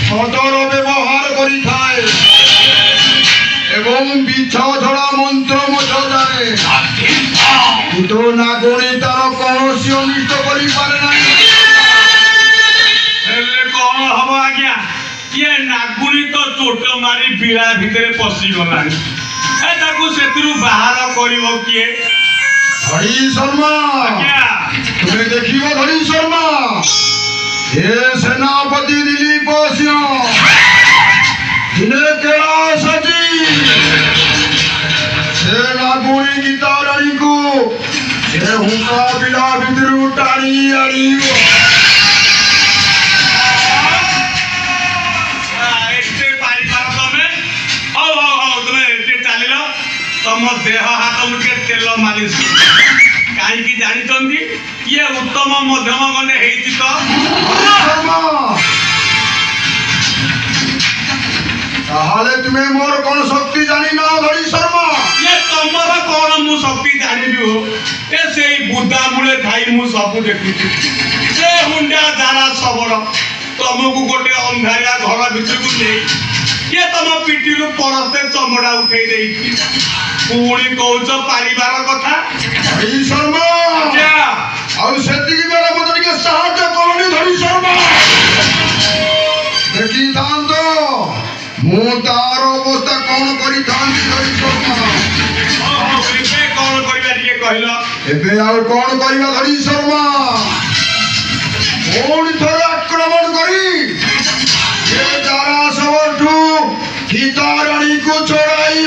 সদর ব্যবহার করি থাকে এবং বিছা ছড়া মন্ত্র মতো জানে কিন্তু নাগরি তার কৌশি অনিষ্ট করি পারে না। কଣ হব আজ্ঞା କିଏ ନାଗୁଣୀ ତ ଚୋଟ ମାରି ବିଳା ଭିତରେ ପଶିଗଲାଣି ତାକୁ ସେଥିରୁ ବାହାର କରିବ କିଏ? ଧଡ଼ି ଶର୍ମା ତୁମେ ଦେଖିବ ଧଡ଼ି ଶର୍ମା ଏ ସେନାପତି ଦିଲ୍ଲୀପ ସିଂହ ଦିନେ କେଳା ସଜି ସେ ନାଗୁଣୀ ଗୀତା ରାଣୀକୁ ସେ ହୁଙ୍କା ବିଳା ଭିତରୁ ଟାଣି ଆଣିବ। तम देह हाथ मुझे तेल मालिश कहीं जानी ये उत्तम मध्यम गणे तुम्हें मोर कौन शक्ति जानी ना धड़ी शर्मा ये तमर कौन मु शक्ति जानी हो ए से बुद्धा मूले थाई मु सब देखु से हुंडा दारा सबड़ तुमको गोटे अंधारिया घर भितर को नहीं ये तुम पिटी परस्ते चमड़ा उठे पुणी कौच पारिबार कथा शर्मा आती बेले मत साहय करनी धड़ी शर्मा देखी था मु तार अवस्था कौन करी धड़ी शर्मा कौन कहल एबे आउ कौन करवा धड़ी शर्मा पुणी थोड़े आक्रमण करी जारा सबठू गीता राणी को छोड़ाई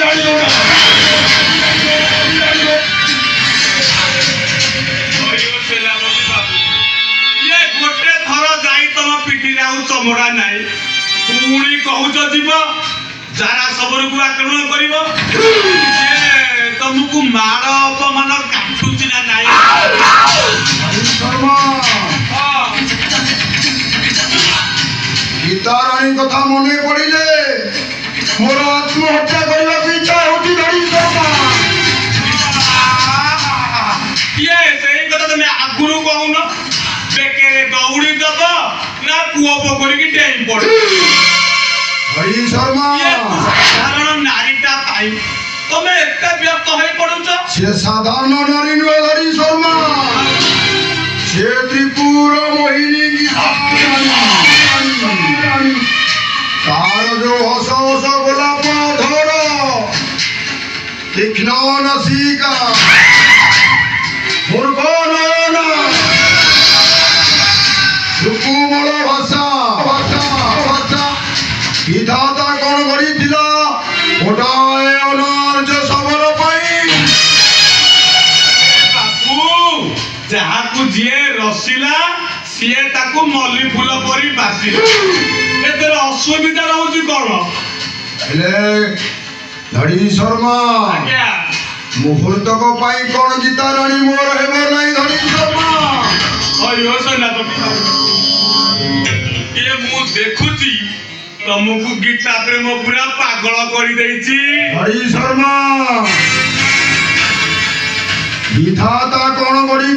चमड़ा नाई पुणी कहूच जीव जारा सबर को आक्रमण कर तुमको माड़ अपमान काटुच ना नाई गीता राणी कथा मन पड़े मोर आत्महत्या करने की इच्छा होती धड़ी शर्मा ये सही कथा तुम आगुरु कहून बेकेरे दौड़ी दब ना कुआ पोखरी की डेई पड़े धड़ी शर्मा साधारण नारीटा पाई तुम एते व्यक्त होई पड़ुछ से साधारण नारी नुहे धड़ी शर्मा से त्रिपुर मोहिनी गीता तार जो हस हस गोलाप धर तीक्ष्ण नसिका मूर्ख नयन सुकुमल भाषा विधाता कौन गढ़ी गोटाए अनार्ज सबल बापू जहाँ को जीए रसिला सीए ताकू मल्ली फूल परी बासी एतर असुविधा रहउची कोन धड़ी शर्मा आज्ञा मुहूर्तक पाई कौन गीता राणी मोर हेबो नहीं धड़ी शर्मा अयो सेनापति ये मु देखुची तुमको गीता प्रेम पूरा पागल कर देइची धड़ी शर्मा विधाता कौन गढ़ी